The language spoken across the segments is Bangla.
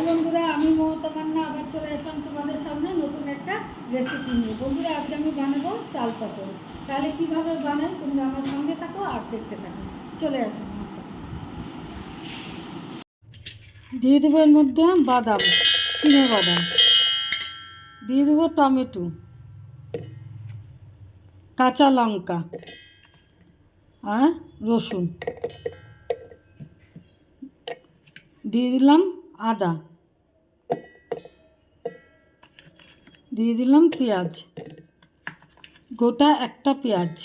বন্ধুরা, আমি মমতা মান্না আবার চলে আসলাম তোমাদের সামনে নতুন একটা রেসিপি নিয়ে। বন্ধুরা, আজকে আমি বানাবো চাল পটল। তাহলে কীভাবে বানাই তোমরা আমার সঙ্গে থাকো আর দেখতে থাকো। চলে আসো আমার সাথে। দিয়ে দেবো এর মধ্যে বাদাম, চিনে বাদাম, দিয়ে দেবো টমেটো, কাঁচা লঙ্কা আর রসুন, দিয়ে দিলাম আদা, দিয়ে দিলাম পেঁয়াজ, গোটা একটা পেঁয়াজ।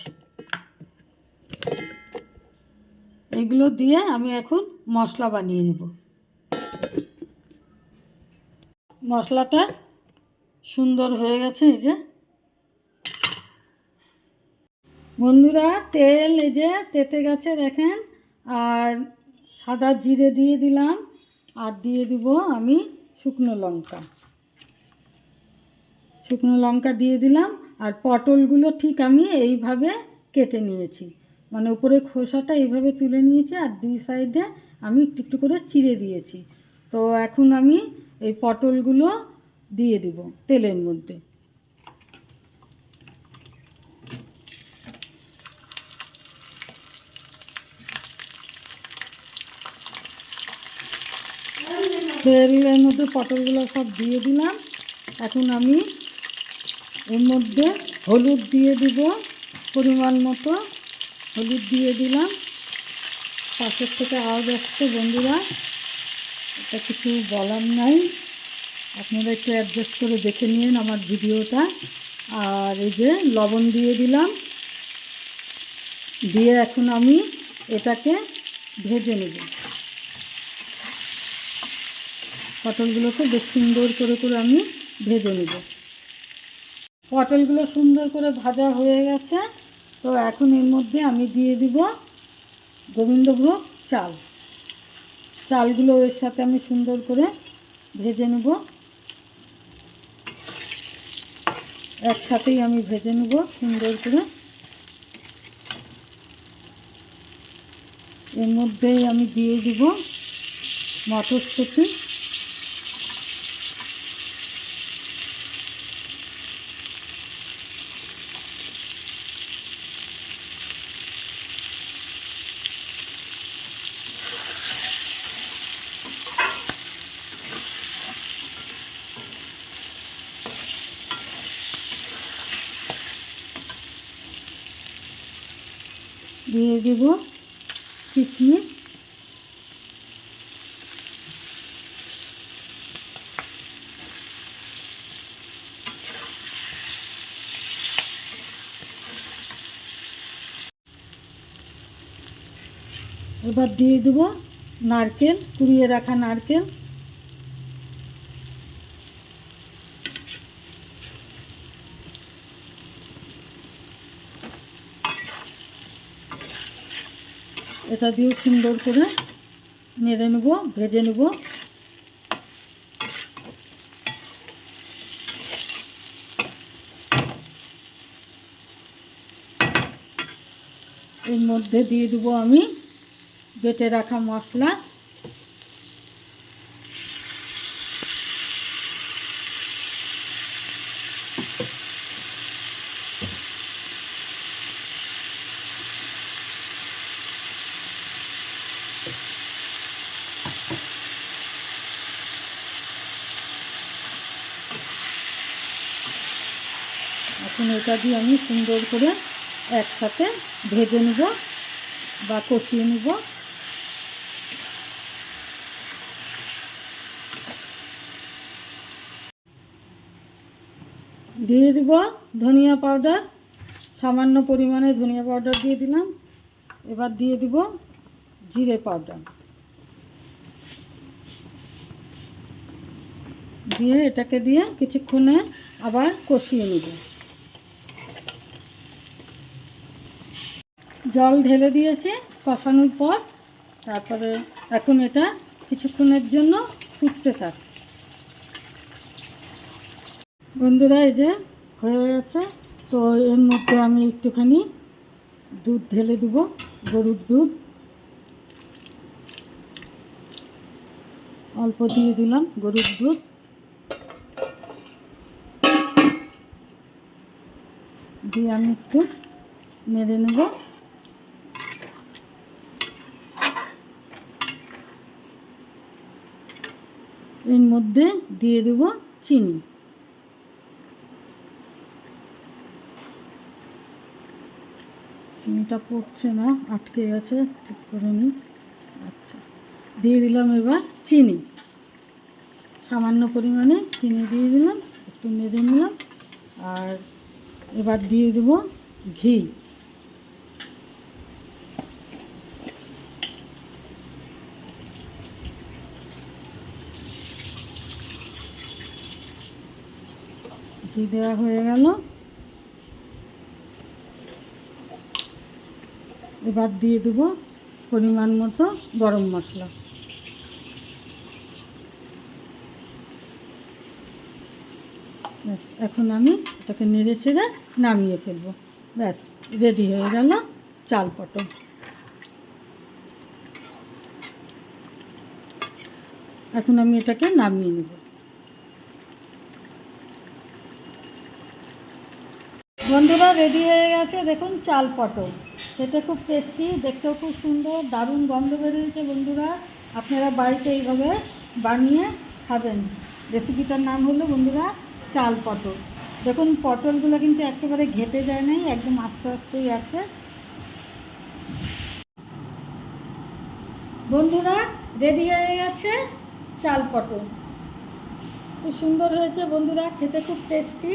এগুলো দিয়ে আমি এখন মশলা বানিয়ে নেব। মশলাটা সুন্দর হয়ে গেছে। এই যে বন্ধুরা, তেল এই যে তেতে গেছে দেখেন। আর সাদা জিরে দিয়ে দিলাম, আর দিয়ে দিব আমি শুকনো লঙ্কা দিয়ে দিলাম। আর পটলগুলো ঠিক আমি এইভাবে কেটে নিয়েছি, মানে উপরে খোসাটা এইভাবে তুলে নিয়েছি, আর দুই সাইডে আমি একটু একটু করে চিড়ে দিয়েছি। তো এখন আমি এই পটলগুলো দিয়ে দিব তেলের মধ্যে। তেলের মধ্যে পটলগুলো সব দিয়ে দিলাম। এখন আমি এর মধ্যে হলুদ দিয়ে দিব, পরিমাণ মতো হলুদ দিয়ে দিলাম। পাশের থেকে আওয়াজ আসছে বন্ধুরা, এটা কিছু বলার নাই, আপনারা একটু অ্যাডজাস্ট করে দেখে নিন আমার ভিডিওটা। আর এই যে লবণ দিয়ে দিলাম, দিয়ে এখন আমি এটাকে ভেজে নেব। পটলগুলোকে বেশ সুন্দর করে আমি ভেজে নেব। পটলগুলো সুন্দর করে ভাজা হয়ে গেছে। তো এখন এর মধ্যে আমি দিয়ে দিব গোবিন্দভোগ চালগুলো এর সাথে আমি সুন্দর করে ভেজে নেব। একসাথেই আমি ভেজে নেব সুন্দর করে। এর মধ্যেই আমি দিয়ে দিব মটরশুঁটি, দিয়ে দেব কিশমিশ, এবার দিয়ে দেব নারকেল, কুড়িয়ে রাখা নারকেল। এটা দিয়ে সুন্দর করে নেড়ে নেব, ভেজে নেব। এর মধ্যে দিয়ে দেব আমি বেটে রাখা মশলা। এখন এটা দিয়ে আমি সুন্দর করে একসাথে ভেজে নেব বা কষিয়ে নেব। দিয়ে দেব ধনিয়া পাউডার, সামান্য পরিমাণে ধনিয়া পাউডার দিয়ে দিলাম। এবার দিয়ে দিব জিরে পাউডার, দিয়ে এটাকে দিয়ে কিছুক্ষণে আবার কষিয়ে নেব। জল ঢেলে দিয়েছি কষানোর পর। তারপরে এখন এটা কিছুক্ষণের জন্য ফুটতে থাক। বন্ধুরা, এই যে হয়ে গেছে। তো এর মধ্যে আমি একটুখানি দুধ ঢেলে দেব, গরুর দুধ। অল্প দিয়ে দিলাম গরুর দুধ। দিয়ে আমি একটু নেড়ে নেব। এর মধ্যে দিয়ে দেব চিনি। চিনিটা পড়ছে না, আটকে গেছে, ঠিক করে নিই। আচ্ছা, দিয়ে দিলাম এবার চিনি, সামান্য পরিমাণে চিনি দিয়ে দিলাম, একটু নেড়ে নিলাম। আর এবার দিয়ে দেব ঘি। ঘি দেওয়া হয়ে গেল। এবার দিয়ে দেবো পরিমাণ মতো গরম মশলা। ব্যাস, এখন আমি এটাকে নেড়ে চেড়ে নামিয়ে ফেলবো। ব্যাস, রেডি হয়ে গেল চাল পটল। এখন আমি এটাকে নামিয়ে নেব। বন্ধুরা, রেডি হয়ে গেছে, দেখুন চাল পটল। খেতে খুব টেস্টি, দেখতেও খুব সুন্দর, দারুণ গন্ধ বেরিয়েছে। বন্ধুরা, আপনারা বাড়িতে এইভাবে বানিয়ে খাবেন। রেসিপিটার নাম হলো বন্ধুরা চাল পটল। দেখুন পটলগুলো কিন্তু একেবারে ঘেটে যায় নাই, একদম আস্তে আস্তেই আছে। বন্ধুরা, রেডি হয়ে গেছে চাল পটল। খুব সুন্দর হয়েছে বন্ধুরা, খেতে খুব টেস্টি।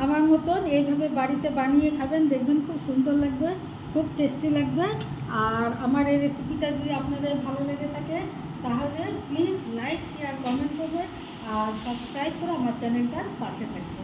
আমার মতন এইভাবে বাড়িতে বানিয়ে খাবেন, দেখবেন খুব সুন্দর লাগবে, খুব টেস্টি লাগবে। আর আমার এই রেসিপিটা যদি আপনাদের ভালো লেগে থাকে তাহলে প্লিজ লাইক, শেয়ার, কমেন্ট করবেন আর সাবস্ক্রাইব করে আমার চ্যানেলটার পাশে থাকবেন।